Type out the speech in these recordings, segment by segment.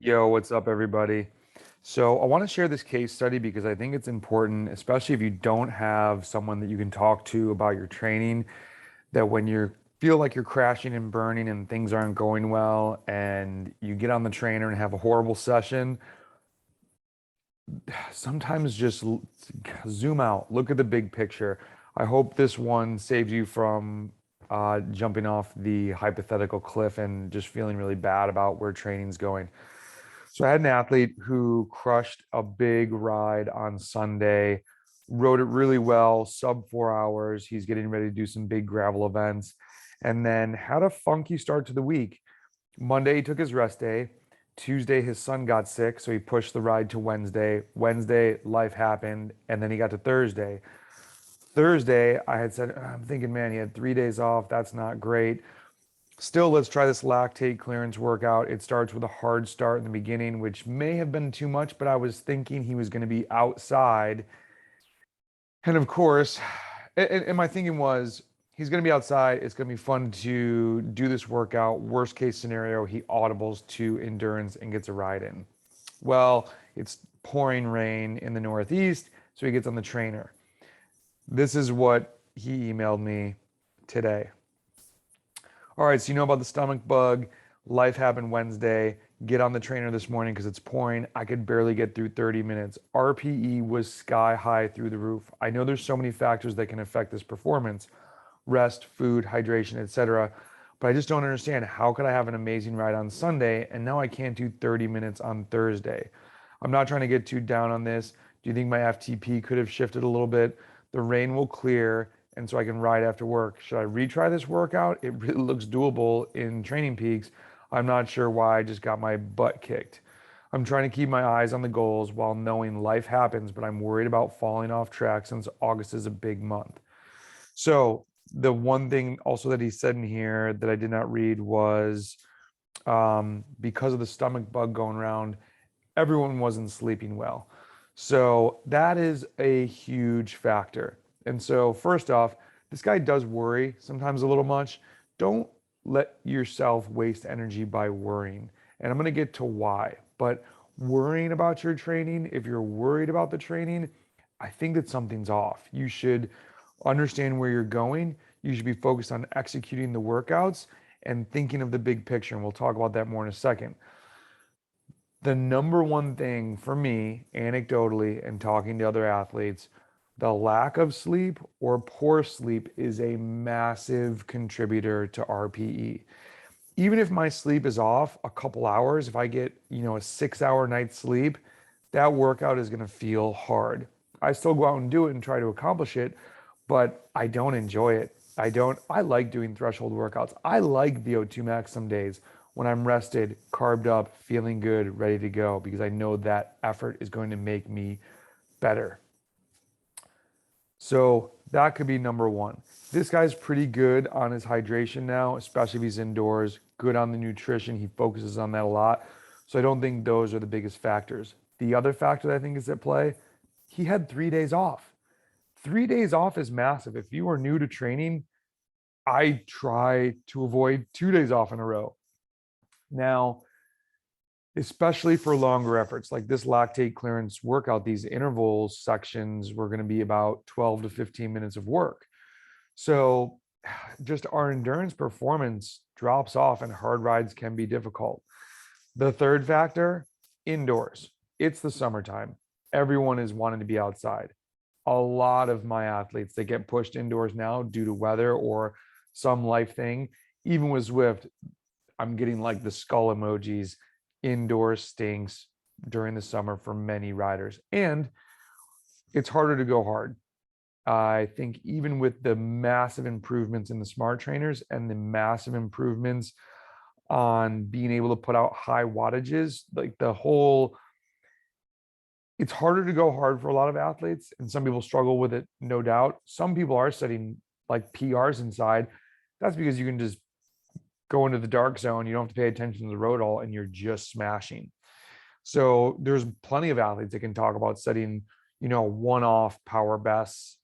Yo, what's up, everybody? So, I want to share this case study because I think it's important, especially if you don't have someone that you can talk to about your training, that when you feel like you're crashing and burning and things aren't going well, and you get on the trainer and have a horrible session, sometimes just zoom out, look at the big picture. I hope this one saves you from jumping off the hypothetical cliff and just feeling really bad about where training's going. So I had an athlete who crushed a big ride on Sunday, rode it really well, sub 4 hours. He's getting ready to do some big gravel events, and then had a funky start to the week. Monday, he took his rest day. Tuesday, his son got sick, so he pushed the ride to Wednesday. Wednesday, life happened, and then he got to Thursday. Thursday, I had said, I'm thinking, man, he had 3 days off. That's not great. Still, let's try this lactate clearance workout. It starts with a hard start in the beginning, which may have been too much, but I was thinking he was going to be outside. And of course, and my thinking was he's going to be outside. It's going to be fun to do this workout. Worst case scenario, he audibles to endurance and gets a ride in. Well, it's pouring rain in the Northeast, so he gets on the trainer. This is what he emailed me today. All right, so you know about the stomach bug. Life happened Wednesday. Get on the trainer this morning because it's pouring. I could barely get through 30 minutes. RPE was sky high through the roof. I know there's so many factors that can affect this performance: rest, food, hydration, etc. But I just don't understand, how could I have an amazing ride on Sunday and now I can't do 30 minutes on Thursday? I'm not trying to get too down on this. Do you think my FTP could have shifted a little bit? The rain will clear, and so I can ride after work. Should I retry this workout? It really looks doable in Training Peaks. I'm not sure why I just got my butt kicked. I'm trying to keep my eyes on the goals while knowing life happens, but I'm worried about falling off track since August is a big month. So the one thing also that he said in here that I did not read was, because of the stomach bug going around, everyone wasn't sleeping well. So that is a huge factor. And so, first off, this guy does worry sometimes a little much. Don't let yourself waste energy by worrying. And I'm going to get to why. But worrying about your training, if you're worried about the training, I think that something's off. You should understand where you're going. You should be focused on executing the workouts and thinking of the big picture. And we'll talk about that more in a second. The number one thing for me, anecdotally, and talking to other athletes, the lack of sleep or poor sleep is a massive contributor to RPE. Even if my sleep is off a couple hours, if I get, a 6 hour night's sleep, that workout is going to feel hard. I still go out and do it and try to accomplish it, but I don't enjoy it. I like doing threshold workouts. I like VO2 max some days when I'm rested, carved up, feeling good, ready to go, because I know that effort is going to make me better. So that could be number one. This guy's pretty good on his hydration now, especially if he's indoors, good on the nutrition. He focuses on that a lot. So I don't think those are the biggest factors. The other factor that I think is at play, he had 3 days off. 3 days off is massive. If you are new to training, I try to avoid 2 days off in a row. Now, especially for longer efforts like this lactate clearance workout, these interval sections were going to be about 12 to 15 minutes of work. So just our endurance performance drops off and hard rides can be difficult. The third factor, indoors. It's the summertime. Everyone is wanting to be outside. A lot of my athletes that get pushed indoors now due to weather or some life thing, even with Zwift, I'm getting like the skull emojis. Indoors stinks during the summer for many riders, and it's harder to go hard. I think even with the massive improvements in the smart trainers and the massive improvements on being able to put out high wattages, like it's harder to go hard for a lot of athletes, and some people struggle with it, no doubt. Some people are setting like PRs inside. That's because you can just go into the dark zone. You don't have to pay attention to the road all, and you're just smashing. So there's plenty of athletes that can talk about setting, one-off power bests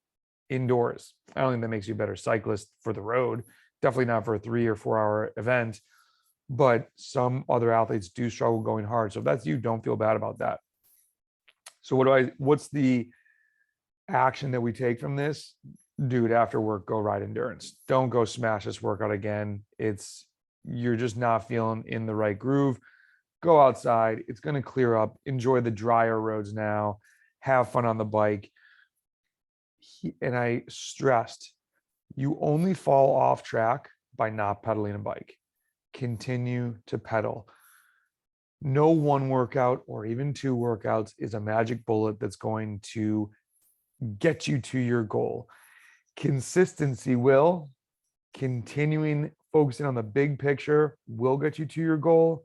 indoors. I don't think that makes you a better cyclist for the road. Definitely not for a 3 or 4 hour event. but some other athletes do struggle going hard. So if that's you, don't feel bad about that. So what's the action that we take from this? Dude, after work, go ride endurance. Don't go smash this workout again. You're just not feeling in the right groove. Go outside. It's going to clear up. Enjoy the drier roads now. Have fun on the bike. And I stressed, you only fall off track by not pedaling a bike. Continue to pedal. No one workout or even two workouts is a magic bullet that's going to get you to your goal. Consistency will, continuing focusing on the big picture will get you to your goal,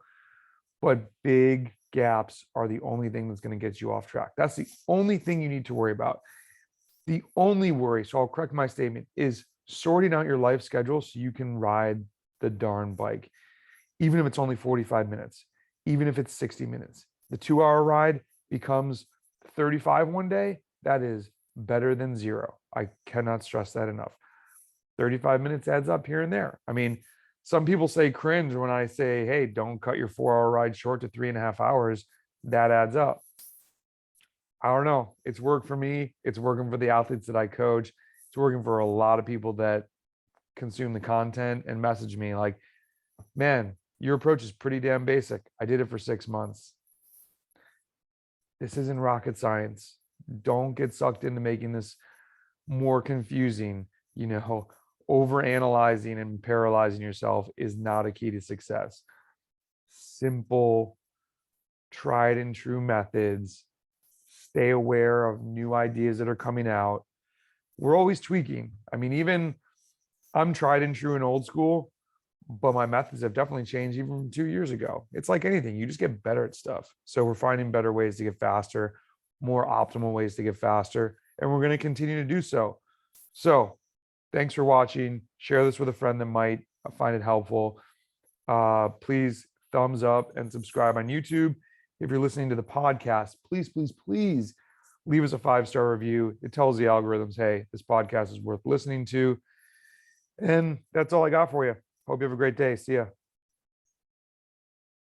but big gaps are the only thing that's going to get you off track. That's the only thing you need to worry about. The only worry, so I'll correct my statement, is sorting out your life schedule so you can ride the darn bike, even if it's only 45 minutes, even if it's 60 minutes. The 2-hour ride becomes 35 one day. That is better than zero. I cannot stress that enough. 35 minutes adds up here and there. I mean, some people say cringe when I say, hey, don't cut your 4-hour ride short to 3.5 hours. That adds up. I don't know. It's worked for me. It's working for the athletes that I coach. It's working for a lot of people that consume the content and message me like, man, your approach is pretty damn basic. I did it for 6 months. This isn't rocket science. Don't get sucked into making this more confusing. Overanalyzing and paralyzing yourself is not a key to success. Simple, tried and true methods. Stay aware of new ideas that are coming out. We're always tweaking. I mean, even I'm tried and true and old school, but my methods have definitely changed even from 2 years ago. It's like anything, you just get better at stuff. So we're finding better ways to get faster, more optimal ways to get faster, and we're going to continue to do so. So thanks for watching. Share this with a friend that might find it helpful. Please thumbs up and subscribe on YouTube. If you're listening to the podcast, please, please, please leave us a 5-star review. It tells the algorithms, hey, this podcast is worth listening to. And that's all I got for you. Hope you have a great day. See ya.